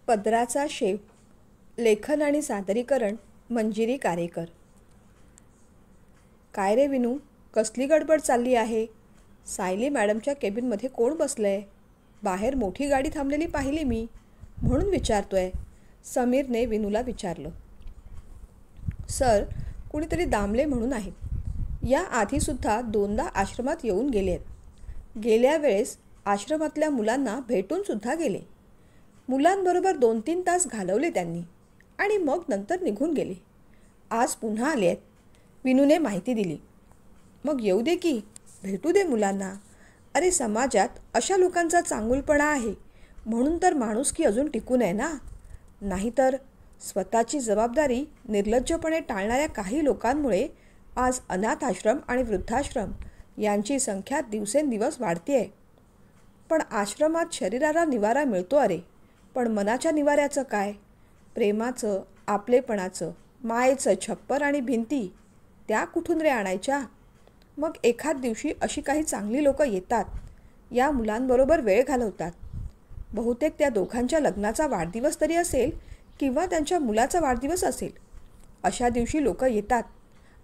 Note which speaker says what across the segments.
Speaker 1: पदराचा शेव. लेखन आणि सादरीकरण मंजिरी कारेकर. काय रे विनू, कसली गडबड चालली आहे? सायली मॅडमच्या केबिनमध्ये कोण बसलंय? बाहेर मोठी गाडी थांबलेली पाहिली मी, म्हणून विचारतोय, समीरने विनूला विचारलं. सर, कुणीतरी दामले म्हणून आहेत. या आधीसुद्धा 2दा आश्रमात येऊन गेले आहेत. गेल्या वेळेस आश्रमातल्या मुलांना भेटूनसुद्धा गेले. मुलांबरोबर 2-3 तास घालवले त्यांनी आणि मग नंतर निघून गेले. आज पुन्हा आले आहेत, विनूने माहिती दिली. मग येऊ दे की, भेटू दे मुलांना. अरे, समाजात अशा लोकांचा चांगुलपणा आहे म्हणून तर माणुसकी अजून टिकून आहे ना. नाहीतर स्वतःची जबाबदारी निर्लज्जपणे टाळणाऱ्या काही लोकांमुळे आज अनाथ आश्रम आणि वृद्धाश्रम यांची संख्या दिवसेंदिवस वाढते. पण आश्रमात शरीराला निवारा मिळतो अरे, पण मनाच्या निवाऱ्याचं काय? प्रेमाचं, आपलेपणाचं, मायेचं छप्पर आणि भिंती, त्या कुठून रे आणायच्या? मग एखाद दिवशी अशी काही चांगली लोकं येतात, या मुलांबरोबर वेळ घालवतात. बहुतेक त्या दोघांच्या लग्नाचा वाढदिवस तरी असेल किंवा त्यांच्या मुलाचा वाढदिवस असेल. अशा दिवशी लोकं येतात,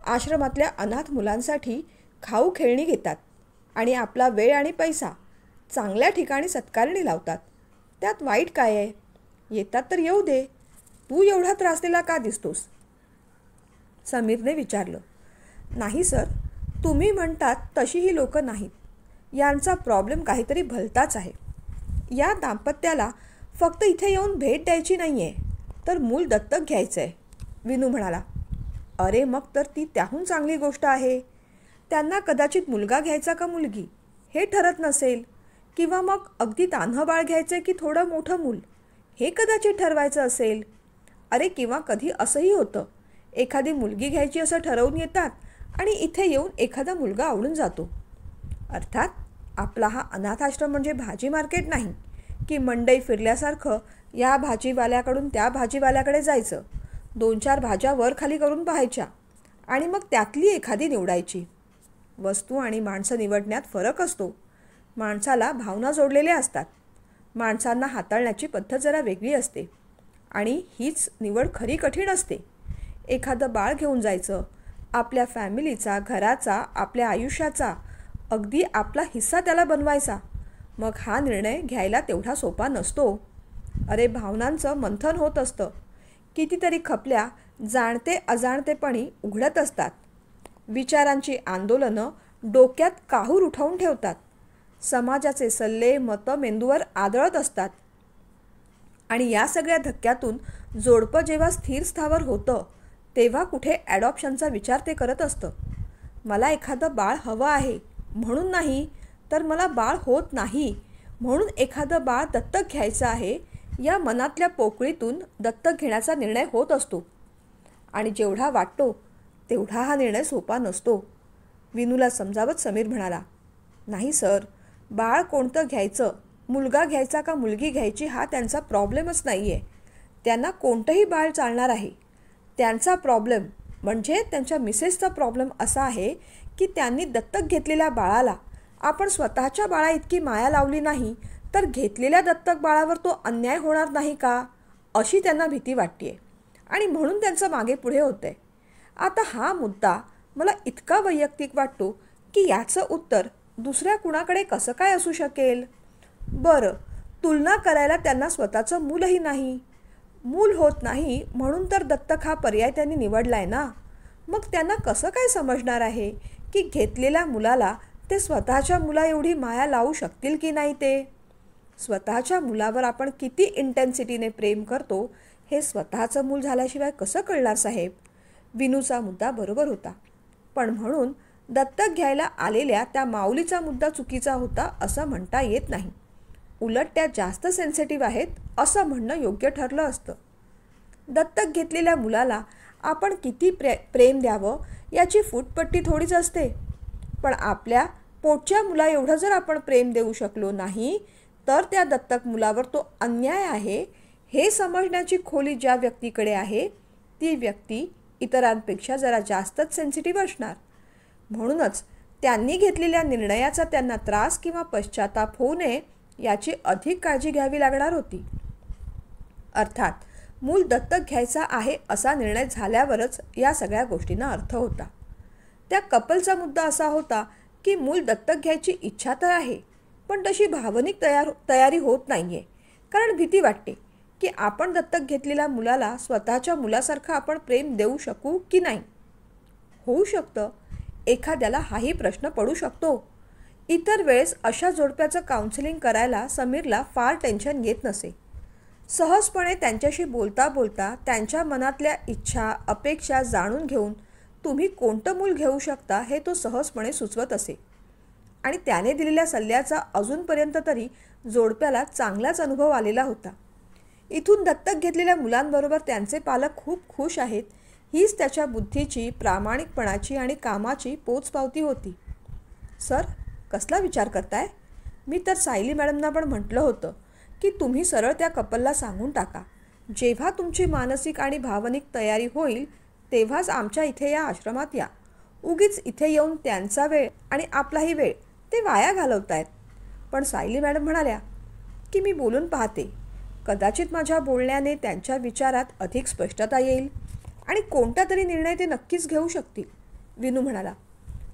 Speaker 1: आश्रमातल्या अनाथ मुलांसाठी खाऊ खेळणी घेतात आणि आपला वेळ आणि पैसा चांगल्या ठिकाणी सत्कारणी लावतात. त्यात वाईट काय आहे? येतात तर येऊ दे. तू एवढा त्रासलेला का दिसतोस? समीरने विचारलं. नाही सर, तुम्ही म्हणतात तशी ही लोकं नाहीत. यांचा प्रॉब्लेम काहीतरी भलताच आहे. या दाम्पत्याला फक्त इथे येऊन भेट द्यायची नाही आहे, तर मूल दत्तक घ्यायचं आहे, विनू म्हणाला. अरे, मग तर ती त्याहून चांगली गोष्ट आहे. त्यांना कदाचित मुलगा घ्यायचा का मुलगी हे ठरत नसेल, किंवा मग अगदी तान्हं बाळ घ्यायचं की थोडं मोठं मूल हे कदाचित ठरवायचं असेल. अरे, किंवा कधी असंही होतं, एखादी मुलगी घ्यायची असं ठरवून येतात आणि इथे येऊन एखादा मुलगा आवडून जातो. अर्थात आपला हा अनाथ आश्रम म्हणजे भाजी मार्केट नाही की मंडई फिरल्यासारखं या भाजीवाल्याकडून त्या भाजीवाल्याकडे जायचं, 2-4 भाज्या वर खाली करून पाहायच्या आणि मग त्यातली एखादी निवडायची. वस्तू आणि माणसं निवडण्यात फरक असतो. माणसाला भावना जोडलेल्या असतात. माणसांना हाताळण्याची पद्धत जरा वेगळी असते आणि हीच निवड खरी कठीण असते. एखादं बाळ घेऊन जायचं, आपल्या फॅमिलीचा, घराचा, आपल्या आयुष्याचा अगदी आपला हिस्सा त्याला बनवायचा, मग हा निर्णय घ्यायला तेवढा सोपा नसतो. अरे, भावनांचं मंथन होत असतं. कितीतरी खपल्या जाणते अजाणतेपणी उघडत असतात. विचारांची आंदोलनं डोक्यात काहूर उठवून ठेवतात. समाजाचे सल्ले, मतं मेंदूवर आदळत असतात. आणि या सगळ्या धक्क्यातून जोडपं जेव्हा स्थिर स्थावर होतं, तेव्हा कुठे ॲडॉप्शनचा विचार ते करत असतं. मला एखादं बाळ हवं आहे म्हणून नाही, तर मला बाळ होत नाही म्हणून एखादं बाळ दत्तक घ्यायचं आहे, या मनातल्या पोकळीतून दत्तक घेण्याचा निर्णय होत असतो. आणि जेवढा वाटतो तेवढा हा निर्णय सोपा नसतो, विनूला समजावत समीर म्हणाला. नाही सर, बाळ कोणतं घ्यायचं, मुलगा घ्यायचा का मुलगी घ्यायची हा त्यांचा प्रॉब्लेमच नाही आहे. त्यांना कोणतंही बाळ चालणार आहे. त्यांचा प्रॉब्लेम म्हणजे त्यांच्या मिसेसचा प्रॉब्लेम असा आहे की त्यांनी दत्तक घेतलेल्या बाळाला आपण स्वतःच्या बाळा इतकी माया लावली नाही तर घेतलेल्या दत्तक बाळावर तो अन्याय होणार नाही का, अशी त्यांना भीती वाटते आणि म्हणून त्यांचं मागे पुढे होतं आहे. आता हा मुद्दा मला इतका वैयक्तिक वाटतो की याचं उत्तर दुसऱ्या कुणाकडे कसं काय असू शकेल? बरं, तुलना करायला त्यांना स्वतःचं मूलही नाही. मूल होत नाही म्हणून तर दत्तक हा पर्याय त्यांनी निवडला आहे ना. मग त्यांना कसं काय समजणार आहे की घेतलेल्या मुलाला ते स्वतःच्या मुला एवढी माया लावू शकतील की नाही ते? स्वतःच्या मुलावर आपण किती इंटेन्सिटीने प्रेम करतो हे स्वतःचं मूल झाल्याशिवाय कसं कळणार साहेब? विनूचा मुद्दा बरोबर होता, पण म्हणून दत्तक घ्यायला आलेल्या त्या माऊलीचा मुद्दा चुकीचा होता असं म्हणता येत नाही. उलट त्या जास्त सेन्सिटिव्ह आहेत असं म्हणणं योग्य ठरलं असतं. दत्तक घेतलेल्या मुलाला आपण किती प्रेम द्यावं याची फूटपट्टी थोडीच असते. पण आपल्या पोटच्या मुला एवढं जर आपण प्रेम देऊ शकलो नाही, तर त्या दत्तक मुलावर तो अन्याय आहे हे समजण्याची खोली ज्या व्यक्तीकडे आहे, ती व्यक्ती इतरांपेक्षा जरा जास्तच सेन्सिटिव्ह असणार. म्हणूनच त्यांनी घेतलेल्या निर्णयाचा त्यांना त्रास किंवा पश्चाताप होऊ नये याची अधिक काळजी घ्यावी लागणार होती. अर्थात मूल दत्तक घ्यायचा आहे असा निर्णय झाल्यावरच या सगळ्या गोष्टींना अर्थ होता. त्या कपलचा मुद्दा असा होता की मूल दत्तक घ्यायची इच्छा तर आहे, पण तशी भावनिक तयारी होत नाही आहे. कारण भीती वाटते की आपण दत्तक घेतलेल्या मुलाला स्वतःच्या मुलासारखं आपण प्रेम देऊ शकू की नाही. होऊ शकतं एखाद्याला हाही प्रश्न पडू शकतो. इतर वेळेस अशा जोडप्याचं काउन्सिलिंग करायला समीरला फार टेन्शन येत नसे. सहजपणे त्यांच्याशी बोलता बोलता त्यांच्या मनातल्या इच्छा अपेक्षा जाणून घेऊन तुम्ही कोणतं मूल घेऊ शकता हे तो सहजपणे सुचवत असे. आणि त्याने दिलेल्या सल्ल्याचा अजूनपर्यंत तरी जोडप्याला चांगलाच अनुभव आलेला होता. इथून दत्तक घेतलेल्या मुलांबरोबर त्यांचे पालक खूप खुश आहेत हीच त्याच्या बुद्धीची, प्रामाणिकपणाची आणि कामाची पोचपावती होती. सर, कसला विचार करताय? मी तर सायली मॅडमना पण म्हटलं होतं की तुम्ही सरळ त्या कपलला सांगून टाका. जेव्हा तुमची मानसिक आणि भावनिक तयारी होईल तेव्हाच आमच्या इथे या आश्रमात या. उगीच इथे येऊन त्यांचा वेळ आणि आपलाही वेळ ते वाया घालवतायत. पण सायली मॅडम म्हणाल्या की मी बोलून पाहते. कदाचित माझ्या बोलण्याने त्यांच्या विचारात अधिक स्पष्टता येईल आणि कोणता तरी निर्णय ते नक्कीच घेऊ शकतील. विनू म्हणाला.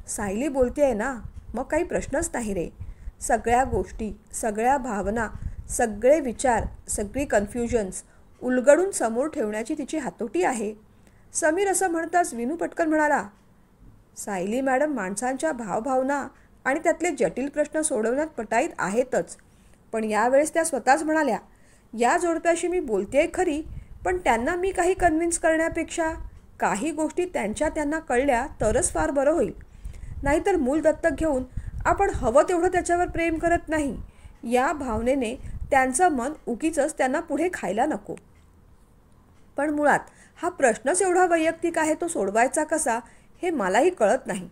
Speaker 1: सायली बोलतेय ना, मग काही प्रश्नच नाही रे. सगळ्या गोष्टी, सगळ्या भावना, सगळे विचार, सगळी कन्फ्युजन्स उलगडून समोर ठेवण्याची तिची हातोटी आहे. समीर असं म्हणताच विनू पटकन म्हणाला. सायली मॅडम माणसांच्या भावभावना आणि त्यातले जटिल प्रश्न सोडवण्यात पटाईत आहेतच. पण यावेळेस त्या स्वतःच म्हणाल्या, या जोडप्याशी मी बोलतेय खरी, पण त्यांना मी काही कन्व्हिन्स करण्यापेक्षा काही गोष्टी त्यांना कळल्या तरच फार बरं होईल. नाहीतर मूल दत्तक घेऊन आपण हवं तेवढं त्याच्यावर प्रेम करत नाही या भावनेने त्यांचं मन उगीचच त्यांना पुढे खायला नको. पण मुळात हा प्रश्नच एवढा वैयक्तिक आहे, तो सोडवायचा कसा हे मलाही कळत नाही.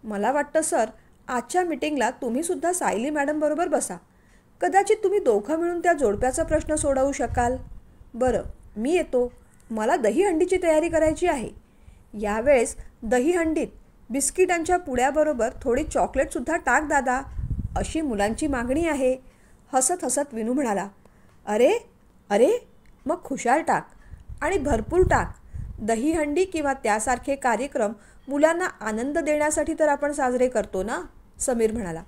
Speaker 1: मला वाटतं सर, आजच्या मीटिंगला तुम्हीसुद्धा सायली मॅडमबरोबर बसा. कदाचित तुम्ही दोघं मिळून त्या जोडप्याचा प्रश्न सोडवू शकाल. बरं, मी येतो. मला दहीहंडीची तयारी करायची आहे. यावेळेस दहीहंडीत बिस्किटांच्या पुड्याबरोबर थोडी चॉकलेटसुद्धा टाक दादा, अशी मुलांची मागणी आहे. हसत हसत विनू म्हणाला. अरे अरे, मग खुशाल टाक आणि भरपूर टाक. दहीहंडी किंवा त्यासारखे कार्यक्रम मुलांना आनंद देण्यासाठी तर आपण साजरे करतो ना, समीर म्हणाला.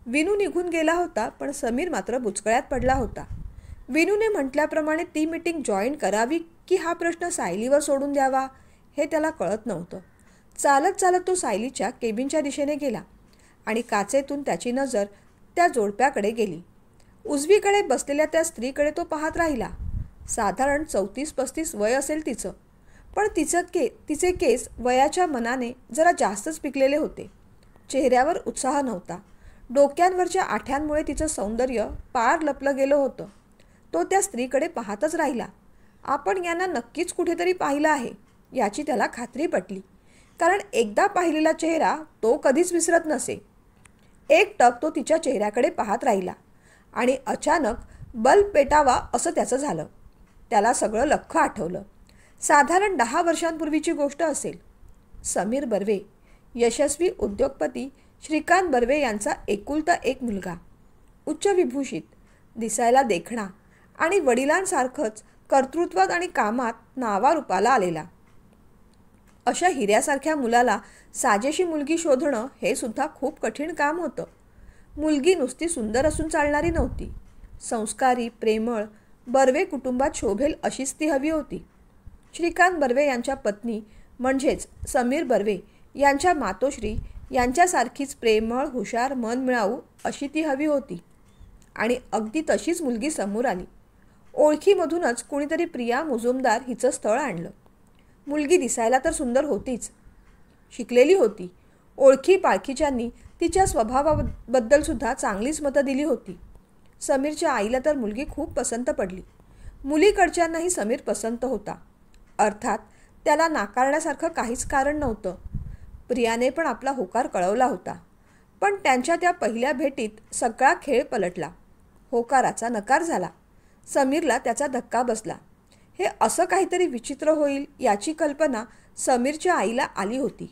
Speaker 1: विनू निघून गेला होता, पण समीर मात्र बुचकळ्यात पडला होता. विनूने म्हटल्याप्रमाणे ती मीटिंग जॉईन करावी की हा प्रश्न सायलीवर सोडून द्यावा हे त्याला कळत नव्हतं. चालत चालत तो सायलीच्या केबिनच्या दिशेने गेला आणि काचेतून त्याची नजर त्या जोडप्याकडे गेली. उजवीकडे बसलेल्या त्या स्त्रीकडे तो पाहत राहिला. साधारण 34-35 वय असेल तिचं, पण तिचे केस वयाच्या मनाने जरा जास्तच पिकलेले होते. चेहऱ्यावर उत्साह नव्हता. डोक्यांवरच्या आठ्यांमुळे तिचं सौंदर्य पार लपलं गेलं होतं. तो त्या स्त्रीकडे पाहतच राहिला. आपण यांना नक्कीच कुठेतरी पाहिलं आहे याची त्याला खात्री पटली, कारण एकदा पाहिलेला चेहरा तो कधीच विसरत नसे. एकटक तो तिच्या चेहऱ्याकडे पाहत राहिला आणि अचानक बल्ब पेटावा असं त्याचं झालं. त्याला सगळं लख्ख आठवलं. साधारण 10 वर्षांपूर्वीची गोष्ट असेल. समीर बर्वे, यशस्वी उद्योगपती श्रीकांत बर्वे यांचा एकुलता एक मुलगा, उच्चविभूषित, दिसायला देखणा आणि वडिलांसारखंच कर्तृत्वात आणि कामात नावारूपाला आलेला. अशा हिऱ्यासारख्या मुलाला साजेशी मुलगी शोधणं हे सुद्धा खूप कठीण काम होतं. मुलगी नुसती सुंदर असून चालणारी नव्हती. संस्कारी, प्रेमळ, बर्वे कुटुंबात शोभेल अशीच ती हवी होती. श्रीकांत बर्वे यांच्या पत्नी म्हणजेच समीर बर्वे यांच्या मातोश्री यांच्यासारखीच प्रेमळ, हुशार, मनमिळाऊ अशी ती हवी होती. आणि अगदी तशीच मुलगी समोर आली. ओळखीमधूनच कुणीतरी प्रिया मुजुमदार हिचं स्थळ आणलं. मुलगी दिसायला तर सुंदर होतीच, शिकलेली होती. ओळखी पाळखीच्यांनी तिच्या स्वभावाबद्दलसुद्धा चांगलीच मतं दिली होती. समीरच्या आईला तर मुलगी खूप पसंत पडली. मुलीकडच्यांनाही समीर पसंत होता. अर्थात त्याला नाकारण्यासारखं काहीच कारण नव्हतं. प्रियाने पण आपला होकार कळवला होता. पण त्यांच्या त्या पहिल्या भेटीत सगळा खेळ पलटला. होकाराचा नकार झाला. समीरला त्याचा धक्का बसला. हे असं काहीतरी विचित्र होईल याची कल्पना समीरच्या आईला आली होती.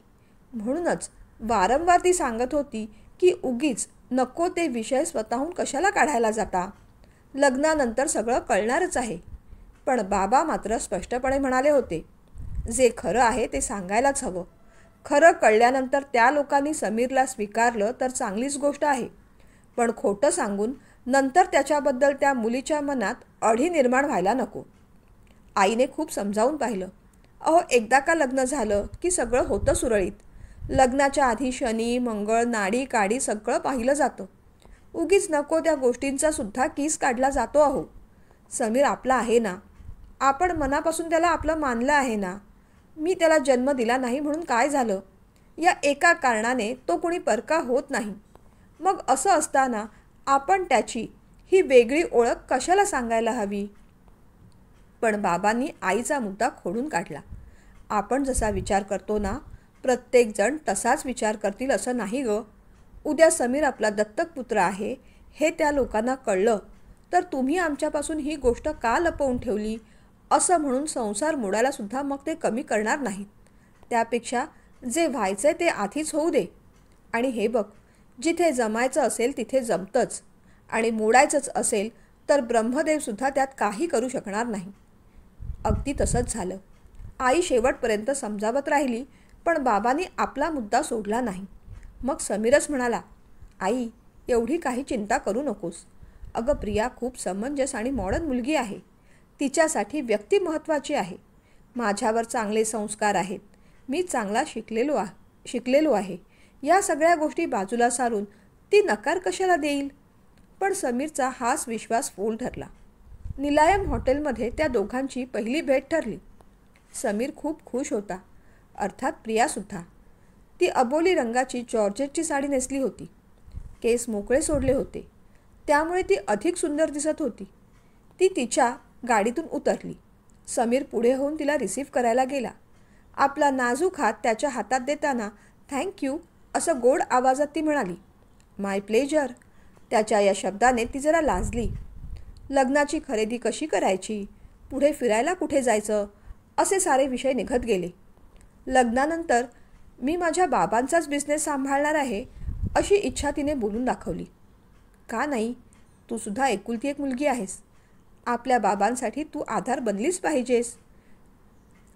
Speaker 1: म्हणूनच वारंवार ती सांगत होती की उगीच नको ते विषय स्वतःहून कशाला काढायला जाता. लग्नानंतर सगळं कळणारच आहे. पण बाबा मात्र स्पष्टपणे म्हणाले होते, जे खरं आहे ते सांगायलाच हवं. खरं कळल्यानंतर त्या लोकांनी समीरला स्वीकारलं तर चांगलीच गोष्ट आहे, पण खोटं सांगून नंतर त्याच्याबद्दल त्या मुलीच्या मनात अढी निर्माण व्हायला नको. आईने खूप समजावून पाहिलं. अहो, एकदा का लग्न झालं की सगळं होतं सुरळीत. लग्नाच्या आधी शनी मंगळ नाडी काडी सगळं पाहिलं जातं. उगीच नको त्या गोष्टींचा सुद्धा किस काढला जातो. अहो, समीर आपला आहे ना, आपण मनापासून त्याला आपलं मानलं आहे ना. मी त्याला जन्म दिला नाही म्हणून काय झालं? या एका कारणाने तो कोणी परका होत नाही. मग असं असताना आपण त्याची ही वेगळी ओळख कशाला सांगायला हवी? पण बाबांनी आईचा मुद्दा खोडून काढला. आपण जसा विचार करतो ना, प्रत्येकजण तसाच विचार करतील असं नाही ग. उद्या समीर आपला दत्तक पुत्र आहे हे त्या लोकांना कळलं तर तुम्ही आमच्यापासून ही गोष्ट का लपवून ठेवली असं म्हणून संसार मोडायला सुद्धा मग ते कमी करणार नाहीत. त्यापेक्षा जे व्हायचंय ते आधीच होऊ दे. आणि हे बघ, जिथे जमायचं असेल तिथे जमतंच, आणि मोडायचंच असेल तर ब्रह्मदेवसुद्धा त्यात काही करू शकणार नाही. अगदी तसंच झालं. आई शेवटपर्यंत समजावत राहिली, पण बाबांनी आपला मुद्दा सोडला नाही. मग समीरच म्हणाला, आई, एवढी काही चिंता करू नकोस. अगं प्रिया खूप समंजस आणि मॉडर्न मुलगी आहे. तिच्यासाठी व्यक्ती महत्त्वाची आहे. माझ्यावर चांगले संस्कार आहेत. मी चांगला शिकलेलो आहे. या सगळ्या गोष्टी बाजूला सारून ती नकार कशाला देईल? पण समीरचा हाच विश्वास फोल ठरला. निलायम हॉटेलमध्ये त्या दोघांची पहिली भेट ठरली. समीर खूप खुश होता, अर्थात प्रियासुद्धा. ती अबोली रंगाची जॉर्जेटची साडी नेसली होती. केस मोकळे सोडले होते, त्यामुळे ती अधिक सुंदर दिसत होती. ती तिच्या गाडीतून उतरली. समीर पुढे होऊन तिला रिसीव्ह करायला गेला. आपला नाजूक हात त्याच्या हातात देताना थँक्यू असं गोड आवाजात ती म्हणाली. माय प्लेजर. त्याच्या या शब्दाने ती जरा लाजली. लग्नाची खरेदी कशी करायची, पुढे फिरायला कुठे जायचं, असे सारे विषय निघत गेले. लग्नानंतर मी माझ्या बाबांचाच बिझनेस सांभाळणार आहे अशी इच्छा तिने बोलून दाखवली. का नाही, तू सुद्धा एकुलती एक मुलगी आहेस. आपल्या बाबांसाठी तू आधार बनलीच पाहिजेस,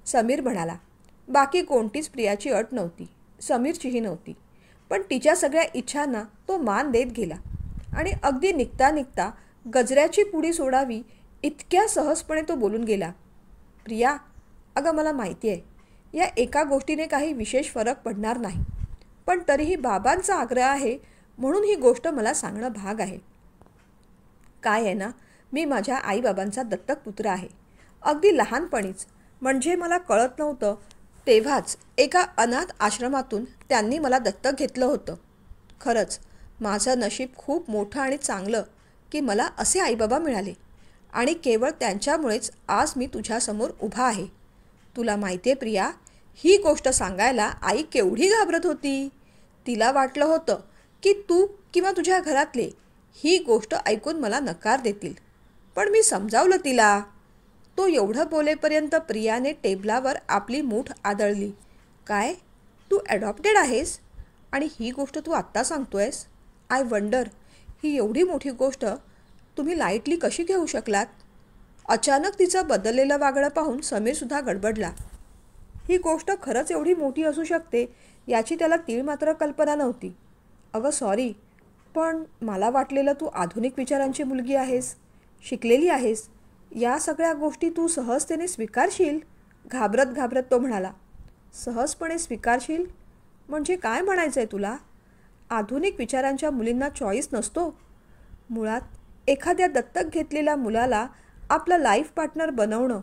Speaker 1: समीर म्हणाला. बाकी कोणतीच प्रियाची अट नव्हती, समीरचीही नव्हती. पण तिच्या सगळ्या इच्छांना तो मान देत गेला. आणि अगदी निघता निघता गजऱ्याची पुडी सोडावी इतक्या सहजपणे तो बोलून गेला. प्रिया, अगं मला माहिती आहे या एका गोष्टीने काही विशेष फरक पडणार नाही, पण तरीही बाबांचा आग्रह आहे म्हणून ही गोष्ट मला सांगणं भाग आहे. काय आहे ना, मी माझ्या आईबाबांचा दत्तक पुत्र आहे. अगदी लहानपणीच, म्हणजे मला कळत नव्हतं तेव्हाच एका अनाथ आश्रमातून त्यांनी मला दत्तक घेतलं होतं. खरंच माझं नशीब खूप मोठं आणि चांगलं की मला असे आईबाबा मिळाले, आणि केवळ त्यांच्यामुळेच आज मी तुझ्यासमोर उभा आहे. तुला माहिती आहे प्रिया, ही गोष्ट सांगायला आई केवढी घाबरत होती. तिला वाटलं होतं की तू किंवा तुझ्या घरातले ही गोष्ट ऐकून मला नकार देतील, पण मी समजावलं तिला. तो एवढं बोलेपर्यंत प्रियाने टेबलावर आपली मूठ आदळली. काय, तू ॲडॉप्टेड आहेस आणि ही गोष्ट तू आत्ता सांगतोयस? आय वंडर, ही एवढी मोठी गोष्ट तुम्ही लाईटली कशी घेऊ शकलात? अचानक तिचं बदललेलं वागणं पाहून समीरसुद्धा गडबडला. ही गोष्ट खरंच एवढी मोठी असू शकते याची त्याला तीळ मात्र कल्पना नव्हती. अगं सॉरी, पण मला वाटलेलं तू आधुनिक विचारांची मुलगी आहेस, शिकलेली आहेस. या सगळ्या गोष्टी तू सहजतेने स्वीकारशील, घाबरत घाबरत तो म्हणाला. सहजपणे स्वीकारशील म्हणजे काय म्हणायचं आहे तुला? आधुनिक विचारांच्या मुलींना चॉईस नसतो. मुळात एखाद्या दत्तक घेतलेल्या मुलाला आपलं लाईफ पार्टनर बनवणं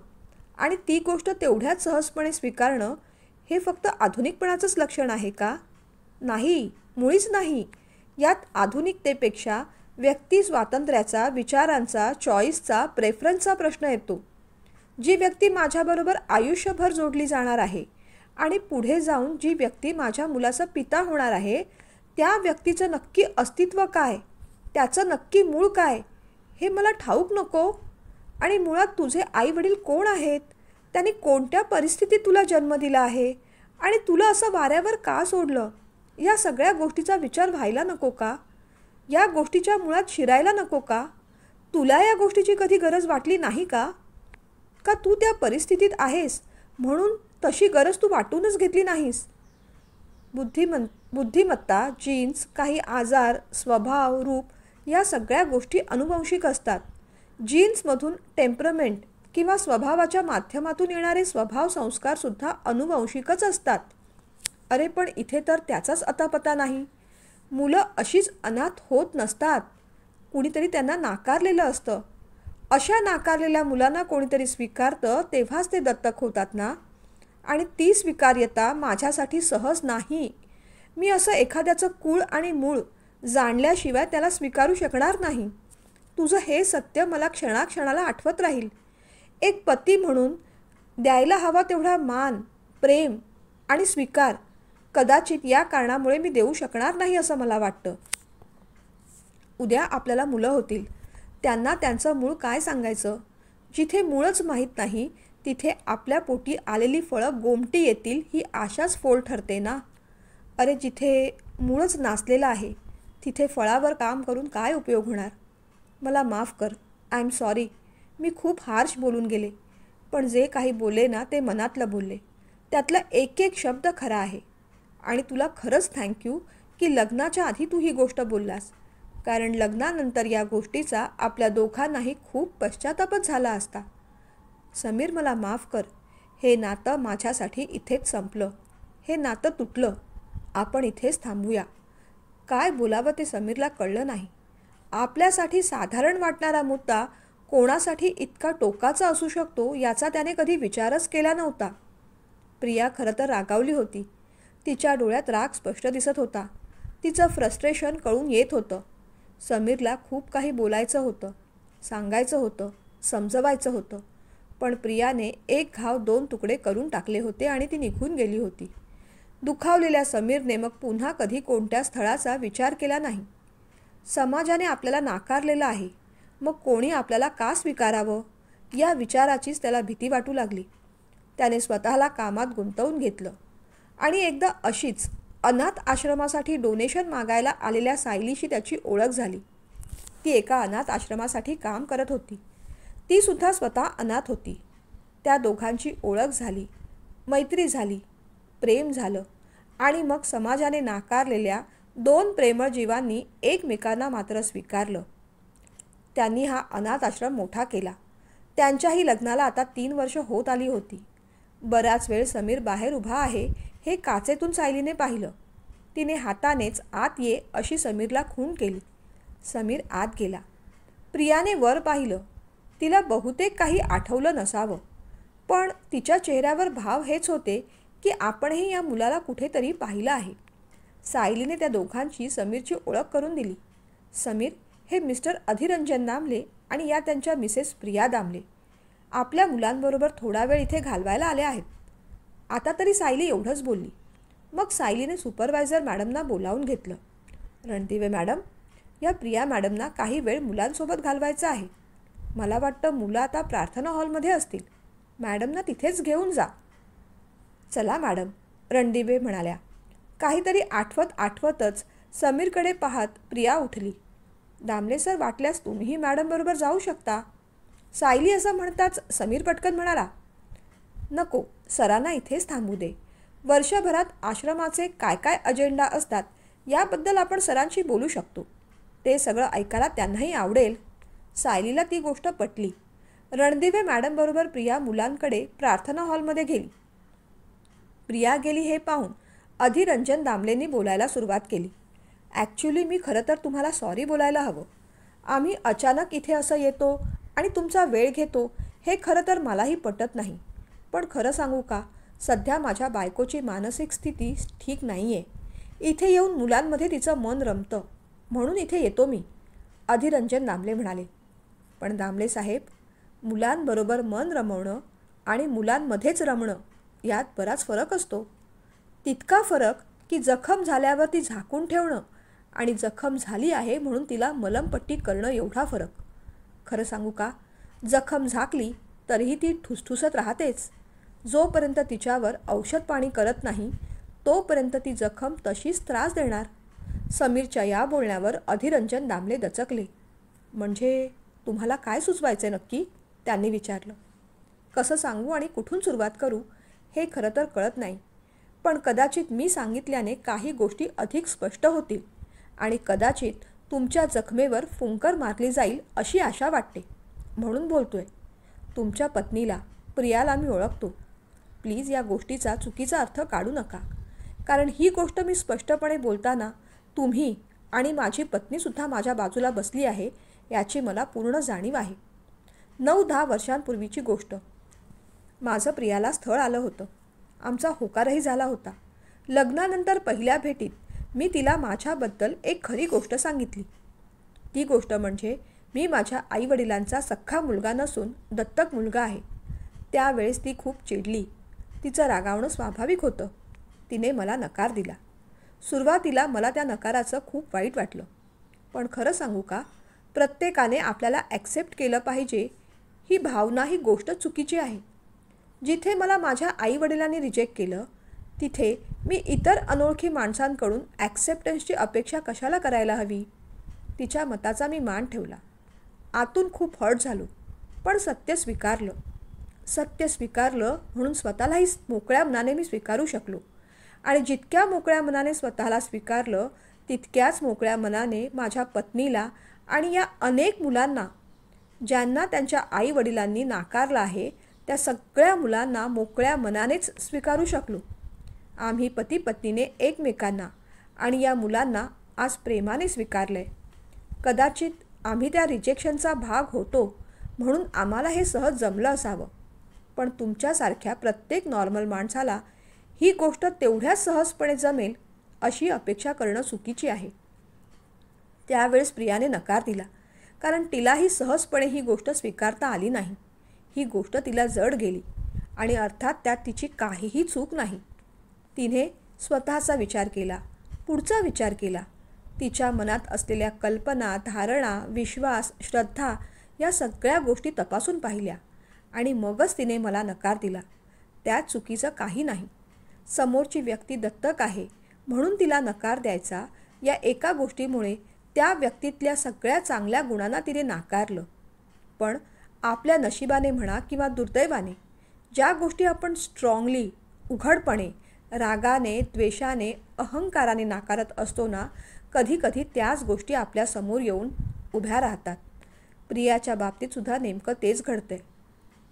Speaker 1: आणि ती गोष्ट तेवढ्याच सहजपणे स्वीकारणं हे फक्त आधुनिकपणाचंच लक्षण आहे का? नाही, मुळीच नाही. यात आधुनिकतेपेक्षा व्यक्ती स्वातंत्र्याचा, विचारांचा, चॉईसचा, प्रेफरन्सचा प्रश्न येतो. जी व्यक्ती माझ्याबरोबर आयुष्यभर जोडली जाणार आहे आणि पुढे जाऊन जी व्यक्ती माझ्या मुलाचा पिता होणार आहे, त्या व्यक्तीचं नक्की अस्तित्व काय, त्याचं नक्की मूळ काय हे मला ठाऊक नको? आणि मुळात तुझे आई वडील कोण आहेत, त्यांनी कोणत्या परिस्थितीत तुला जन्म दिला आहे आणि तुला असं वाऱ्यावर का सोडलं, या सगळ्या गोष्टीचा विचार व्हायला नको का? या गोष्टीच्या मुळात शिरायला नको का? तुला या गोष्टीची कधी गरज वाटली नाही का? का तू त्या परिस्थितीत आहेस म्हणून तशी गरज तू वाटूनच घेतली नाहीस? बुद्धिमत्ता, जीन्स, काही आजार, स्वभाव, रूप या सगळ्या गोष्टी अनुवंशिक असतात. जीन्समधून टेम्परमेंट किंवा स्वभावाच्या माध्यमातून येणारे स्वभाव संस्कारसुद्धा अनुवंशिकच असतात. अरे पण इथे तर त्याचाच अतापता नाही. मुलं अशीच अनाथ होत नसतात. कुणीतरी त्यांना नाकारलेलं असतं. अशा नाकारलेल्या मुलांना कोणीतरी स्वीकारतं तेव्हाच ते दत्तक होतात ना. आणि ती स्वीकार्यता माझ्यासाठी सहज नाही. मी असं एखाद्याचं कुळ आणि मूळ जाणल्याशिवाय त्याला स्वीकारू शकणार नाही. तुझं हे सत्य मला क्षणाक्षणाला आठवत राहील. एक पती म्हणून द्यायला हवा तेवढा मान, प्रेम आणि स्वीकार कदाचित या कारणामुळे मी देऊ शकणार नाही असं मला वाटतं. उद्या आपल्याला मुलं होतील. त्यांना त्यांचं मूळ काय सांगायचं? जिथे मूळच माहीत नाही तिथे आपल्या पोटी आलेली फळं गोमटी येतील ही आशाच फोल ठरते ना. अरे जिथे मूळच नासलेलं आहे तिथे फळावर काम करून काय उपयोग होणार? मला माफ कर. I am sorry. मी खूप हार्श बोलून गेले. पण जे काही बोलले ना ते मनातलं बोलले. त्यातला एक एक शब्द खरा आहे. आणि तुला खरंच थँक्यू की लग्नाच्या आधी तू ही गोष्ट बोललास. कारण लग्नानंतर या गोष्टीचा आपल्या दोघांनाही खूप पश्चातापच झाला असता. समीर मला माफ कर. हे नातं माझ्यासाठी इथेच संपलं. हे नातं तुटलं. आपण इथेच थांबूया. काय बोलावं ते समीरला कळलं नाही. आपल्यासाठी साधारण वाटणारा मुद्दा कोणासाठी इतका टोकाचा असू शकतो याचा त्याने कधी विचारच केला नव्हता. प्रिया खरं तर रागावली होती. तिच्या डोळ्यात राग स्पष्ट दिसत होता. तिचं फ्रस्ट्रेशन कळून येत होतं. समीरला खूप काही बोलायचं होतं, सांगायचं होतं, समजवायचं होतं. पण प्रियाने एक घाव दोन तुकडे करून टाकले होते आणि ती निघून गेली होती. दुखावलेल्या समीरने मग पुन्हा कधी कोणत्या स्थळाचा विचार केला नाही. समाजाने आपल्याला नाकारलेलं आहे, मग कोणी आपल्याला का स्वीकारावं या विचाराचीच त्याला भीती वाटू लागली. त्याने स्वतःला कामात गुंतवून घेतलं आणि एकदा अशीच अनाथ आश्रमासाठी डोनेशन मागायला आलेल्या सायलीशी त्याची ओळख झाली. ती एका अनाथ आश्रमासाठी काम करत होती. ती सुद्धा स्वतः अनाथ होती. त्या दोघांची ओळख झाली, मैत्री झाली, प्रेम झालं आणि मग समाजाने नाकारलेल्या दोन प्रेमळ जीवांनी एकमेकांना मात्र स्वीकारलं. त्यांनी हा अनाथ आश्रम मोठा केला. त्यांच्याही लग्नाला आता 3 वर्ष होत आली होती. बराच वेळ समीर बाहेर उभा आहे हे काचेतून सायलीने पाहिलं. तिने हातानेच आत ये अशी समीरला खूण केली. समीर आत गेला. प्रियाने वर पाहिलं. तिला बहुतेक काही आठवलं नसावं, पण तिच्या चेहऱ्यावर भाव हेच होते की आपणही या मुलाला कुठेतरी पाहिलं आहे. सायलीने त्या दोघांची समीरची ओळख करून दिली. समीर हे मिस्टर अधिरंजन दामले आणि या त्यांच्या मिसेस प्रिया दामले आपल्या मुलांबरोबर थोडा वेळ इथे घालवायला आले आहेत. आता तरी सायली एवढंच बोलली. मग सायलीने सुपरवायझर मॅडमना बोलावून घेतलं. रणदिवे मॅडम, या प्रिया मॅडमना काही वेळ मुलांसोबत घालवायचं आहे. मला वाटतं मुलं आता प्रार्थना हॉलमध्ये असतील. मॅडमना तिथेच घेऊन जा. चला मॅडम, रणदिवे म्हणाल्या. काहीतरी आठवतच समीरकडे पाहत प्रिया उठली. दामले सर, वाटल्यास तुम्हीही मॅडमबरोबर जाऊ शकता. सायली असं म्हणताच समीर पटकन म्हणाला, नको, सरांना इथेच थांबू दे. वर्षभरात आश्रमाचे काय काय अजेंडा असतात याबद्दल आपण सरांशी बोलू शकतो. ते सगळं ऐकायला त्यांनाही आवडेल. सायलीला ती गोष्ट पटली. रणदिवे मॅडमबरोबर प्रिया मुलांकडे प्रार्थना हॉलमध्ये गेली. प्रिया गेली हे पाहून अधिरंजन दामलेंनी बोलायला सुरुवात केली. ॲक्च्युली मी खरं तर तुम्हाला सॉरी बोलायला हवं. आम्ही अचानक इथे असं येतो आणि तुमचा वेळ घेतो हे खरं तर मलाही पटत नाही. पण खरं सांगू का, सध्या माझ्या बायकोची मानसिक स्थिती ठीक नाही आहे. इथे येऊन मुलांमध्ये तिचं मन रमतं म्हणून इथे येतो मी, अधिरंजन दामले म्हणाले. पण दामले साहेब, मुलांबरोबर मन रमवणं आणि मुलांमध्येच रमणं यात बराच फरक असतो. तितका फरक की जखम झाल्यावर ती झाकून ठेवणं आणि जखम झाली आहे म्हणून तिला मलमपट्टी करणं एवढा फरक. खरं सांगू का, जखम झाकली तरीही ती ठुसठुसत राहतेच. जोपर्यंत तिच्यावर औषध पाणी करत नाही तोपर्यंत ती जखम तशीच त्रास देणार. समीरच्या या बोलण्यावर अधिरंजन दामले दचकले. म्हणजे तुम्हाला काय सुचवायचे नक्की, त्यांनी विचारलं. कसं सांगू आणि कुठून सुरुवात करू हे खरं तर कळत नाही. पण कदाचित मी सांगितल्याने काही गोष्टी अधिक स्पष्ट होतील आणि कदाचित तुमच्या जखमेवर फुंकर मारली जाईल अशी आशा वाटते. म्हणून बोलतोय. तुमच्या पत्नीला, प्रियाला मी ओळखतो. प्लीज या गोष्टीचा चुकीचा अर्थ काढू नका. कारण ही गोष्ट मी स्पष्टपणे बोलताना तुम्ही आणि माझी पत्नीसुद्धा माझ्या बाजूला बसली आहे याची मला पूर्ण जाणीव आहे. 9-10 वर्षांपूर्वीची गोष्ट. माझं प्रियाला स्थळ आलं होतं. आमचा होकारही झाला होता. लग्नानंतर पहिल्या भेटीत मी तिला माझ्याबद्दल एक खरी गोष्ट सांगितली. ती गोष्ट म्हणजे मी माझ्या आईवडिलांचा सख्खा मुलगा नसून दत्तक मुलगा आहे. त्यावेळेस ती खूप चिडली. तिचं रागावणं स्वाभाविक होतं. तिने मला नकार दिला. सुरुवातीला मला त्या नकाराचं खूप वाईट वाटलं. पण खरं सांगू का, प्रत्येकाने आपल्याला ॲक्सेप्ट केलं पाहिजे ही भावना ही गोष्ट चुकीची आहे. जिथे मला माझ्या आईवडिलांनी रिजेक्ट केलं तिथे मी इतर अनोळखी माणसांकडून ॲक्सेप्टन्सची अपेक्षा कशाला करायला हवी. तिच्या मताचा मी मान ठेवला. आतून खूप हर्ट झालो, पण सत्य स्वीकारलं. सत्य स्वीकारलं म्हणून स्वतःलाही मोकळ्या मनाने मी स्वीकारू शकलो. आणि जितक्या मोकळ्या मनाने स्वतःला स्वीकारलं तितक्याच मोकळ्या मनाने माझ्या पत्नीला आणि या अनेक मुलांना ज्यांना त्यांच्या आईवडिलांनी नाकारलं आहे त्या सगळ्या मुलांना मोकळ्या मनानेच स्वीकारू शकलो. आम्ही पती पत्नीने एकमेकांना आणि या मुलांना आज प्रेमाने स्वीकारलं आहे. कदाचित आम्ही त्या रिजेक्शनचा भाग होतो म्हणून आम्हाला हे सहज जमलं असावं. पण तुमच्यासारख्या प्रत्येक नॉर्मल माणसाला ही गोष्ट तेवढ्याच सहजपणे जमेल अशी अपेक्षा करणं चुकीची आहे. त्यावेळेस प्रियाने नकार दिला कारण तिलाही सहजपणे ही गोष्ट स्वीकारता आली नाही. ही गोष्ट तिला जड गेली आणि अर्थात त्यात तिची काहीही चूक नाही. तिने स्वतःचा विचार केला, पुढचा विचार केला. तिच्या मनात असलेल्या कल्पना, धारणा, विश्वास, श्रद्धा या सगळ्या गोष्टी तपासून पाहिल्या आणि मगच तिने मला नकार दिला. त्यात चुकीचं काही नाही. समोरची व्यक्ती दत्तक आहे म्हणून तिला नकार द्यायचा या एका गोष्टीमुळे त्या व्यक्तीतल्या सगळ्या चांगल्या गुणांना तिने नाकारलं. पण आपल्या नशिबाने म्हणा किंवा दुर्दैवाने ज्या गोष्टी आपण स्ट्रॉंगली, उघडपणे, रागाने, द्वेषाने, अहंकाराने नाकारत असतो ना, कधीकधी त्याच गोष्टी आपल्यासमोर येऊन उभ्या राहतात. प्रियाच्या बाबतीतसुद्धा नेमकं तेच घडतंय.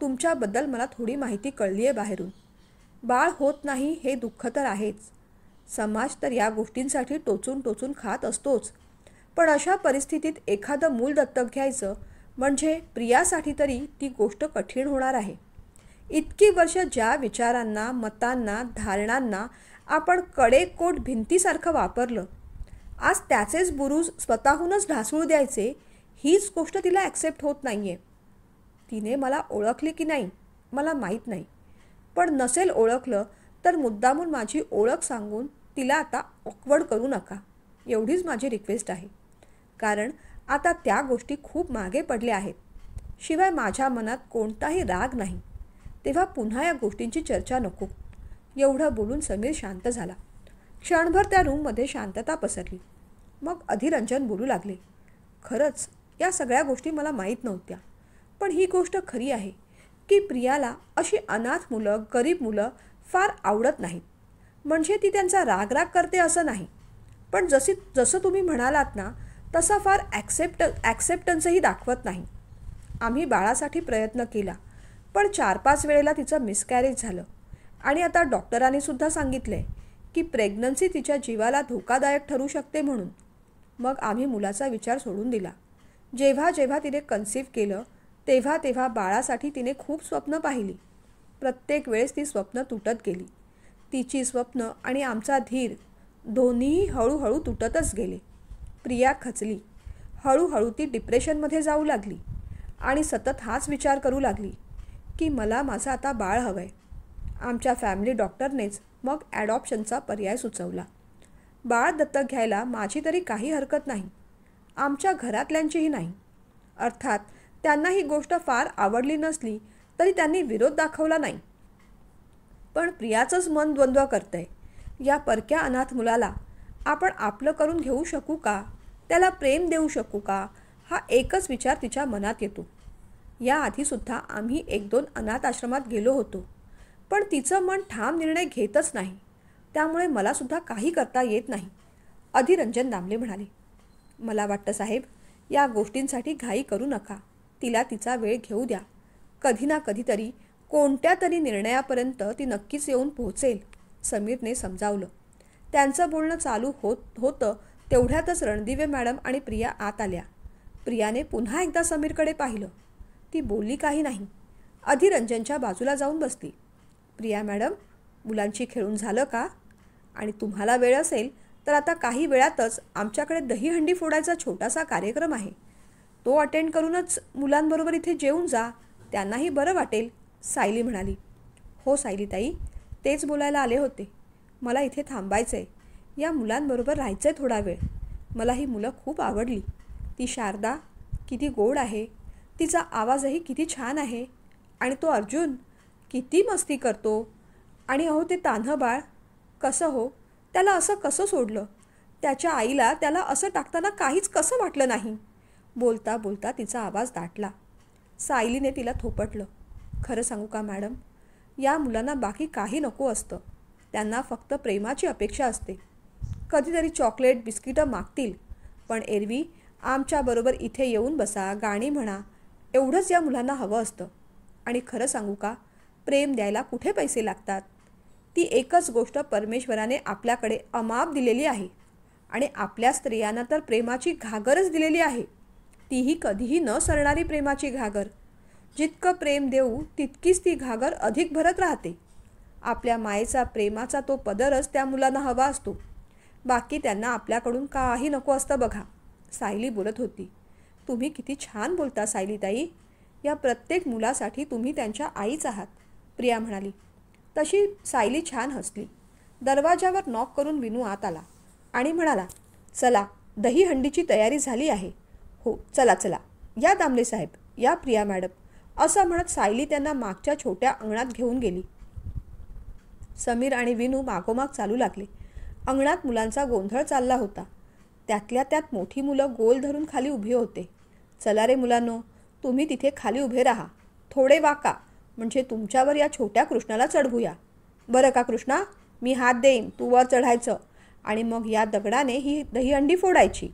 Speaker 1: तुमच्याबद्दल मला थोडी माहिती कळली आहे बाहेरून. बाळ होत नाही हे दुःख तर आहेच. समाज तर या गोष्टींसाठी टोचून टोचून खात असतोच. पण अशा परिस्थितीत एखादं मूल दत्तक घ्यायचं म्हणजे प्रियासाठी तरी ती गोष्ट कठीण होणार आहे. इतकी वर्ष ज्या विचारांना, मतांना, धारणांना आपण कडेकोट भिंतीसारखं वापरलं, आज त्याचेच बुरुज स्वतःहूनच ढासळू द्यायचे हीच गोष्ट तिला ॲक्सेप्ट होत नाही आहे. तिने मला ओळखली की नाही मला माहीत नाही. पण नसेल ओळखलं तर मुद्दामून माझी ओळख सांगून तिला आता ऑकवर्ड करू नका एवढीच माझी रिक्वेस्ट आहे. कारण आता त्या गोष्टी खूप मागे पडल्या आहेत. शिवाय माझ्या मनात कोणताही राग नाही. तेव्हा पुन्हा या गोष्टींची चर्चा नको. एवढं बोलून समीर शांत झाला. क्षणभर त्या रूममध्ये शांतता पसरली. मग अधिरंजन बोलू लागले. खरंच या सगळ्या गोष्टी मला माहीत नव्हत्या. पण ही गोष्ट खरी आहे की प्रियाला अशी अनाथ मुलं, गरीब मुलं फार आवडत नाहीत. म्हणजे ती त्यांचा रागराग करते असं नाही. पण जसं तुम्ही म्हणालात ना तसा फार ॲक्सेप्टन्सही दाखवत नाही. आम्ही बाळासाठी प्रयत्न केला पण 4-5 वेळेला तिचं मिसकॅरेज झालं आणि आता डॉक्टरांनीसुद्धा सांगितलं की प्रेग्नन्सी तिच्या जीवाला धोकादायक ठरू शकते म्हणून. मग आम्ही मुलाचा विचार सोडून दिला. जेव्हा जेव्हा तिने कन्सीव्ह केलं तेव्हा तेव्हा बाळासाठी तिने खूप स्वप्न पाहिली. प्रत्येक वेळेस ती स्वप्न तुटत गेली. तिची स्वप्न आणि आमचा धीर दोन्हीही हळूहळू तुटतच गेले. प्रिया खचली. हळूहळू ती डिप्रेशनमध्ये जाऊ लागली आणि सतत हाच विचार करू लागली की मला माझं आता बाळ हवं आहे. आमच्या फॅमिली डॉक्टरनेच मग ॲडॉप्शनचा पर्याय सुचवला. बाळ दत्तक घ्यायला माझी तरी काही हरकत नाही, आमच्या घरातल्यांचीही नाही. अर्थात त्यांना ही गोष्ट फार आवडली नसली तरी त्यांनी विरोध दाखवला नाही. पण प्रियाचंच मन द्वंद्व करतंय. या परक्या अनाथ मुलाला आपण आपलं करून घेऊ शकू का, त्याला प्रेम देऊ शकू का, हा एकच विचार तिच्या मनात येतो. याआधीसुद्धा आम्ही 1-2 अनाथ आश्रमात गेलो होतो, पण तिचं मन ठाम निर्णय घेतच नाही. त्यामुळे मलासुद्धा काही करता येत नाही. अधिरंजन दामले म्हणाले. मला वाटतं साहेब, या गोष्टींसाठी घाई करू नका. तिला तिचा वेळ घेऊ द्या. कधी ना कधीतरी कोणत्या तरी निर्णयापर्यंत ती नक्कीच येऊन पोहोचेल, समीरने समजावलं. त्यांचं बोलणं चालू होतं तेवढ्यातच रणदिवे मॅडम आणि प्रिया आत आल्या. प्रियाने पुन्हा एकदा समीरकडे पाहिलं. ती बोलली काही नाही. अधिरंजनच्या बाजूला जाऊन बसली. प्रिया मॅडम, मुलांची खेळून झालं का? आणि तुम्हाला वेळ असेल तर आता काही वेळातच आमच्याकडे दहीहंडी फोडायचा छोटासा कार्यक्रम आहे. तो अटेंड करूनच मुलांबरोबर इथे जेवून जा. त्यांनाही बरं वाटेल, सायली म्हणाली. हो सायलीताई, तेच बोलायला आले होते. मला इथे थांबायचं आहे. या मुलांबरोबर राहायचं आहे थोडा वेळ. मला ही मुलं खूप आवडली. ती शारदा किती गोड आहे, तिचा आवाजही किती छान आहे. आणि तो अर्जुन किती मस्ती करतो. आणि अहो ते तान्हं बाळ, कसं हो, त्याला असं कसं सोडलं? त्याच्या आईला त्याला असं टाकताना काहीच कसं वाटलं नाही? बोलता बोलता तिचा आवाज दाटला. सायलीने तिला थोपटलं. खरं सांगू का मॅडम, या मुलांना बाकी काही नको असतं. त्यांना फक्त प्रेमाची अपेक्षा असते. कधीतरी चॉकलेट बिस्किटं मागतील, पण एरवी आमच्याबरोबर इथे येऊन बसा, गाणी म्हणा, एवढंच या मुलांना हवं असतं. आणि खरं सांगू का, प्रेम द्यायला कुठे पैसे लागतात? ती एकच गोष्ट परमेश्वराने आपल्याकडे अमाप दिलेली आहे. आणि आपल्या स्त्रियांना तर प्रेमाची घागरच दिलेली आहे. तीही कधीही न सरणारी प्रेमाची घागर. जितकं प्रेम देऊ तितकीच ती घागर अधिक भरत राहते. आपल्या मायेचा प्रेमाचा तो पदरच त्या मुलांना हवा असतो. बाकी त्यांना आपल्याकडून काही नको असतं बघा, सायली बोलत होती. तुम्ही किती छान बोलता सायलीताई. या प्रत्येक मुलासाठी तुम्ही त्यांच्या आईच आहात, प्रिया म्हणाली. तशी सायली छान हसली. दरवाजावर नॉक करून विनू आत आला आणि म्हणाला, चला, दहीहंडीची तयारी झाली आहे. हो, चला चला, या दामले साहेब, या प्रिया मॅडम, असं म्हणत सायली त्यांना मागच्या छोट्या अंगणात घेऊन गेली. समीर आणि विनू मागोमाग चालू लागले. अंगणात मुलांचा गोंधळ चालला होता. त्यातल्या त्यात मोठी मुलं गोल धरून खाली उभी होते. चला रे मुलांनो, तुम्ही तिथे खाली उभे राहा. थोडे वाका, म्हणजे तुमच्यावर या छोट्या कृष्णाला चढवूया. बरं का कृष्णा, मी हात देईन, तू वर चढायचं. आणि मग या दगडाने ही दहीहंडी फोडायची.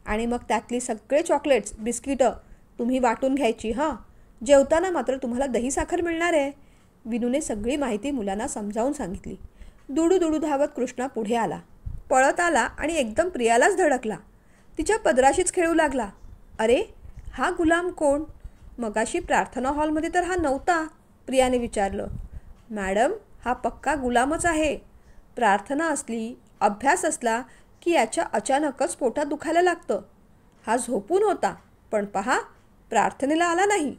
Speaker 1: आणि मग त्यातली सगळे चॉकलेट्स बिस्किटं तुम्ही वाटून घ्यायची. हां, जेवताना मात्र तुम्हाला दही साखर मिळणार आहे. विनूने सगळी माहिती मुलांना समजावून सांगितली. दुडू दुडू धावत कृष्णा पुढे आला. पळत आला आणि एकदम प्रियालाच धडकला. तिच्या पदराशीच खेळू लागला. अरे, हा गुलाम कोण? मगाशी प्रार्थना हॉलमध्ये तर हा नव्हता, प्रियाने विचारलं. मॅडम, हा पक्का गुलामच आहे. प्रार्थना असली, अभ्यास असला की याच्या अचानकच पोटात दुखायला लागतं. हा झोपून होता, पण पहा, प्रार्थनेला आला नाही.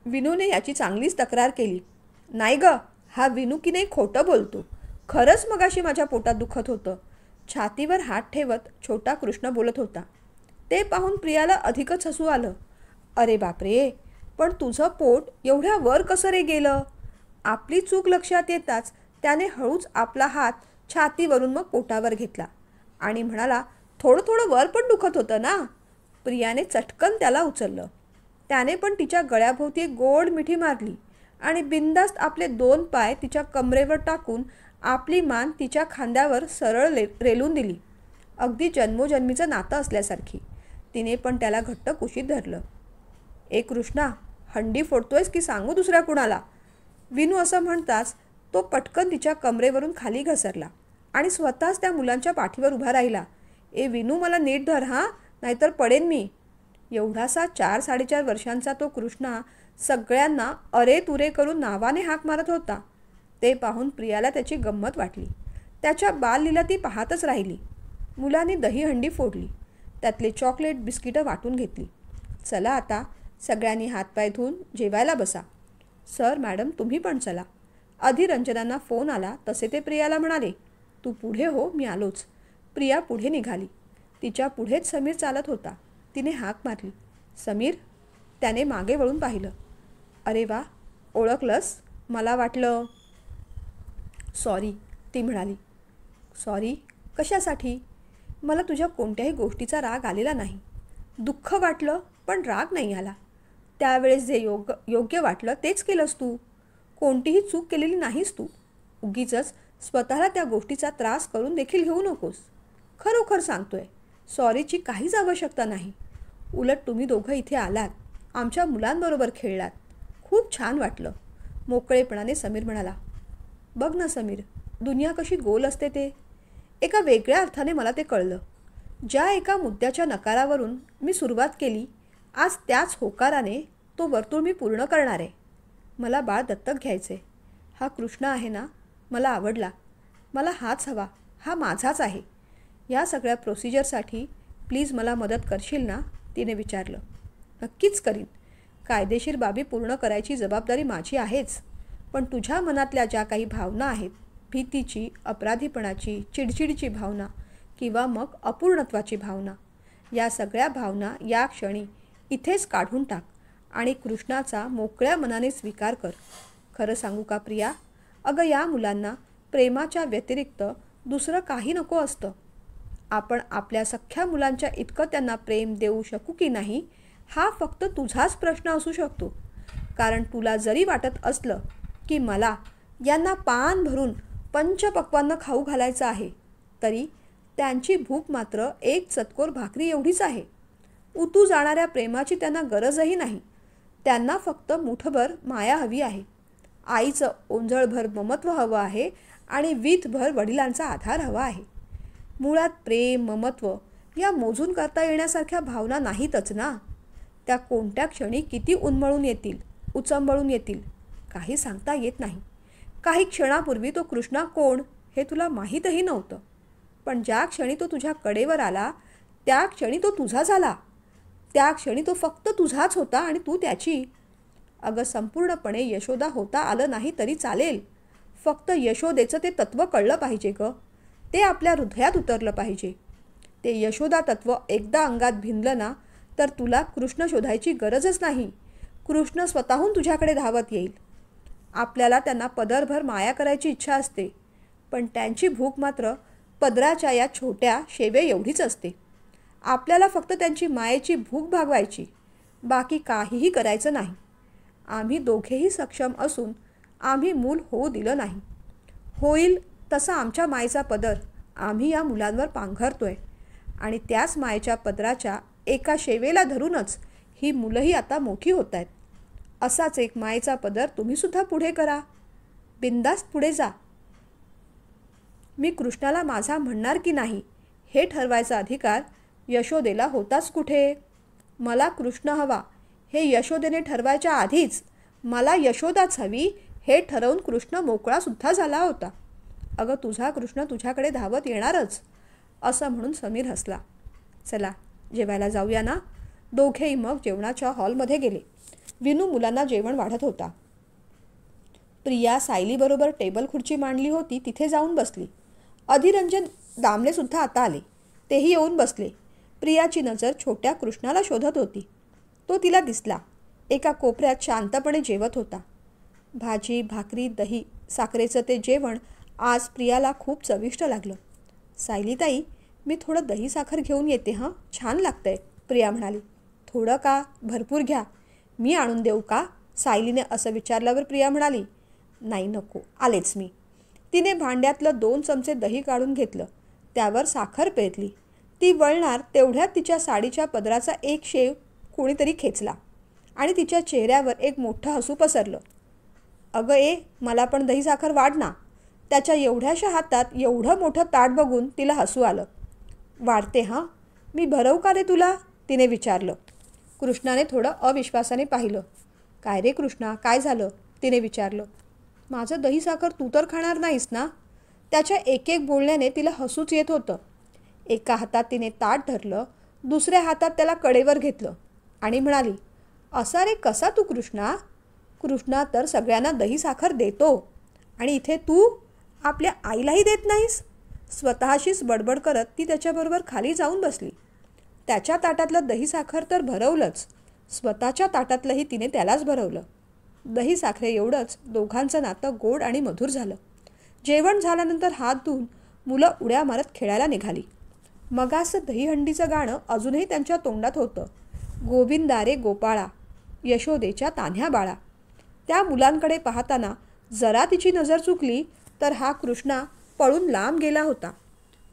Speaker 1: विनूने याची चांगलीच तक्रार केली. नाही ग, हा विनू की नाही खोटं बोलतो. खरंच मगाशी माझ्या पोटात दुखत होतं, छातीवर हात ठेवत छोटा कृष्ण बोलत होता. ते पाहून प्रियाला अधिकच हसू आलं. अरे बापरे, पण तुझं पोट एवढ्या वर कसं रे गेलं? आपली चूक लक्षात येताच त्याने हळूच आपला हात छातीवरून मग पोटावर घेतला आणि म्हणाला, थोडं थोडं वर पण दुखत होतं ना? प्रियाने चटकन त्याला उचललं. त्याने पण तिच्या गळ्याभोवती गोड मिठी मारली आणि बिनधास्त आपले 2 पाय तिच्या कमरेवर टाकून आपली मान तिच्या खांद्यावर सरळ रेलून दिली. अगदी जन्मोजन्मीचं नातं असल्यासारखी. तिने पण त्याला घट्ट कुशीत धरलं. ए कृष्णा, हंडी फोडतोयस की सांगू दुसऱ्या कुणाला? विनू असं म्हणताच तो पटकन तिच्या कमरेवरून खाली घसरला आणि स्वतःच त्या मुलांच्या पाठीवर उभा राहिला. ए विनू, मला नीट धर हां, नाहीतर पडेन मी. एवढासा 4-4.5 वर्षांचा तो कृष्णा सगळ्यांना अरे तुरे करून नावाने हाक मारत होता. ते पाहून प्रियाला त्याची गंमत वाटली. त्याच्या बाललीला ती पाहतच राहिली. मुलांनी दहीहंडी फोडली. त्यातले चॉकलेट बिस्किटं वाटून घेतली. चला आता, सगळ्यांनी हातपाय धुवून जेवायला बसा. सर मॅडम, तुम्ही पण चला. अधिरंजनांना फोन आला तसे ते प्रियाला म्हणाले. तू पुढे हो, मी आलोच. प्रिया पुढे निघाली. तिच्या पुढेच समीर चालत होता. तिने हाक मारली. समीर. त्याने मागे वळून पाहिलं. अरे वा, ओळखलंस? मला वाटलं. सॉरी, ती म्हणाली. सॉरी कशासाठी? मला तुझ्या कोणत्याही गोष्टीचा राग आलेला नाही. दुःख वाटलं, पण राग नाही आला. त्यावेळेस जे योग्य वाटलं तेच केलंस तू. कोणतीही चूक केलेली नाहीस तू. उगीचच स्वतःला त्या गोष्टीचा त्रास करून देखील घेऊ नकोस. खरोखर सांगतोय, सॉरीची काहीच आवश्यकता नाही. उलट तुम्ही दोघं इथे आलात, आमच्या मुलांबरोबर खेळलात. खूप छान वाटलं. मोकळेपणाने समीर म्हणाला. बघ ना समीर, दुनिया कशी गोल असते ते. एका वेगळ्या अर्थाने मला ते कळलं. ज्या एका मुद्द्याच्या नकारावरून मी सुरुवात केली, आज त्याच होकाराने तो वर्तुळ मी पूर्ण करणार आहे. मला बाळ दत्तक घ्यायचे. हा कृष्ण आहे ना, मला आवडला. मला हाच हवा, हा माझाच आहे. या सगळ्या प्रोसिजरसाठी प्लीज मला मदत करशील ना, तिने विचारलं. नक्कीच करीन. कायदेशीर बाबी पूर्ण करायची जबाबदारी माझी आहेच. पण तुझ्या मनातल्या ज्या काही भावना आहेत, भीतीची, अपराधीपणाची, चिडचिडीची भावना किंवा मग अपूर्णत्वाची भावना, या सगळ्या भावना या क्षणी इथेच काढून टाक आणि कृष्णाचा मोकळ्या मनाने स्वीकार कर. खरं सांगू का प्रिया, अगं या मुलांना प्रेमाच्या व्यतिरिक्त दुसरं काही नको असतं. आपण आपल्या सख्ख्या मुलांच्या इतकं त्यांना प्रेम देऊ शकू की नाही, हा फक्त तुझाच प्रश्न असू शकतो. कारण तुला जरी वाटत असलं की मला यांना पान भरून पंचपक्वान्न खाऊ घालायचं आहे, तरी त्यांची भूक मात्र एक चतकोर भाकरी एवढीच आहे. उतू जाणाऱ्या प्रेमाची त्यांना गरजही नाही. त्यांना फक्त मुठभर माया हवी आहे. आईचं ओंजळभर ममत्व हवं आहे आणि वीतभर वडिलांचा आधार हवा आहे. मुळात प्रेम, ममत्व या मोजून करता येण्यासारख्या भावना नाहीतच ना. त्या कोणत्या क्षणी किती उन्मळून येतील, उचंबळून येतील, काही सांगता येत नाही. काही क्षणापूर्वी तो कृष्णा कोण हे तुला माहीतही नव्हतं. पण ज्या क्षणी तो तुझ्या कडेवर आला, त्या क्षणी तो तुझा झाला. त्या क्षणी तो फक्त तुझाच होता आणि तू त्याची. अगं संपूर्णपणे यशोदा होता आलं नाही तरी चालेल. फक्त यशोदेचं ते तत्त्व कळलं पाहिजे गं. ते आपल्या हृदयात उतरलं पाहिजे. ते यशोदा तत्त्व एकदा अंगात भिनलं ना, तर तुला कृष्ण शोधायची गरजच नाही. कृष्ण स्वतःहून तुझ्याकडे धावत येईल. आपल्याला त्यांना पदरभर माया करायची इच्छा असते, पण त्यांची भूक मात्र पदराच्या या छोट्या शेवे एवढीच असते. आपल्याला फक्त त्यांची मायेची भूक भागवायची, बाकी काहीही करायचं नाही. आम्ही दोघेही सक्षम असून आम्ही मूल होऊ दिलं नाही. होईल तसा आमच्या मायेचा पदर आम्ही या मुलांवर पांघरतोय आणि त्याच मायेच्या पदराच्या एका शेवेला धरूनच ही मुलंही आता मोठी होत आहेत. असाच एक मायेचा पदर तुम्हीसुद्धा पुढे करा. बिनधास्त पुढे जा. मी कृष्णाला माझा म्हणणार की नाही हे ठरवायचा अधिकार यशोदेला होताच कुठे. मला कृष्ण हवा हे यशोदेने ठरवायच्या आधीच मला यशोदाच हवी हे ठरवून कृष्ण मोकळासुद्धा झाला होता. अगं तुझा कृष्ण तुझ्याकडे धावत येणारच, असं म्हणून समीर हसला. चला जेवायला जाऊया ना. दोघेही मग जेवणाच्या हॉलमध्ये गेले. विनू मुलांना जेवण वाढत होता. प्रिया सायलीबरोबर टेबल खुर्ची मांडली होती तिथे जाऊन बसली. अधिरंजन दामलेसुद्धा आता आले. तेही येऊन बसले. प्रियाची नजर छोट्या कृष्णाला शोधत होती. तो तिला दिसला. एका कोपऱ्यात शांतपणे जेवत होता. भाजी, भाकरी, दही, साखरेचं ते जेवण आज प्रियाला खूप चविष्ट लागलं. सायलीताई, मी थोडं दही साखर घेऊन येते हां, छान लागतंय, प्रिया म्हणाली. थोडं का, भरपूर घ्या. मी आणून देऊ का, सायलीने असं विचारल्यावर प्रिया म्हणाली. नाही नको, आलेच मी. तिने भांड्यातलं 2 चमचे दही काढून घेतलं. त्यावर साखर पेरली. ती वळणार तेवढ्यात तिच्या साडीच्या पदराचा एक शेव कोणीतरी खेचला आणि तिच्या चेहऱ्यावर एक मोठं हसू पसरलं. अगं मला पण दही साखर वाढ ना. त्याच्या एवढ्याशा हातात एवढं मोठं ताट बघून तिला हसू आलं. वाढते हां, मी भरवू का रे तुला, तिने विचारलं. कृष्णाने थोडं अविश्वासाने पाहिलं. काय रे कृष्णा, काय झालं, तिने विचारलं. माझं दही साखर तू तर खाणार नाहीस ना. त्याच्या एक एक बोलण्याने तिला हसूच येत होतं. एका हातात तिने ताट धरलं, दुसऱ्या हातात त्याला कडेवर घेतलं आणि म्हणाली. असा रे कसा तू कृष्णा. कृष्णा तर सगळ्यांना दही साखर देतो आणि इथे तू आपल्या आईलाही देत नाहीस. स्वतःशीच बडबड करत ती त्याच्याबरोबर खाली जाऊन बसली. त्याच्या ताटातलं दही साखर तर भरवलंच, स्वतःच्या ताटातलंही तिने त्यालाच भरवलं. दही साखरे एवढंच दोघांचं नातं गोड आणि मधुर झालं. जेवण झाल्यानंतर हात धुवून मुलं उड्या मारत खेळायला निघाली. मगाचं दहीहंडीचं गाणं अजूनही त्यांच्या तोंडात होतं. गोविंदा रे गोपाळा. यशोदेच्या तान्ह्या बाळा. त्या मुलांकडे पाहताना जरा तिची नजर चुकली तर हा कृष्णा पळून लांब गेला होता.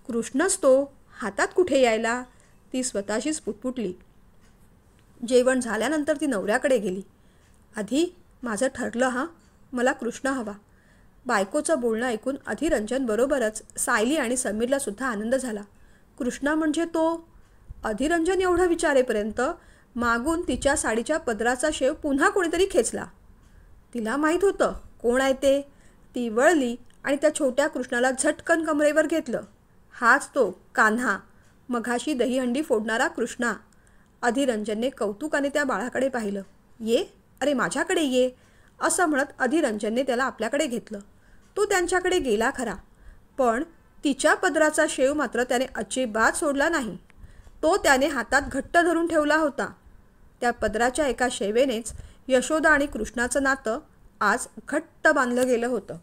Speaker 1: कृष्णच तो हातात कुठे यायला, ती स्वतःशीच पुटपुटली. जेवण झाल्यानंतर ती नवऱ्याकडे गेली. आधी माझं ठरलं हां, मला कृष्ण हवा. बायकोचं बोलणं ऐकून अधिरंजन बरोबरच सायली आणि समीरला सुद्धा आनंद झाला. कृष्णा म्हणजे तो? अधिरंजन एवढं विचारेपर्यंत मागून तिच्या साडीच्या पदराचा शेव पुन्हा कोणीतरी खेचला. तिला माहीत होतं कोण आहे ते. ती वळली आणि त्या छोट्या कृष्णाला झटकन कमरेवर घेतलं. हाच तो कान्हा, मघाशी दहीहंडी फोडणारा कृष्णा. अधिरंजनने कौतुकाने त्या बाळाकडे पाहिलं. ये, अरे माझ्याकडे ये, असं म्हणत अधिरंजनने त्याला आपल्याकडे घेतलं. तो त्यांच्याकडे गेला खरा, पण तिच्या पदराचा शेव मात्र त्याने अजिबात सोडला नाही. तो त्याने हातात घट्ट धरून ठेवला होता. त्या पदराच्या एका शेवेनेच यशोदा आणि कृष्णाचं नातं आज घट्ट बांधलं गेलं होतं.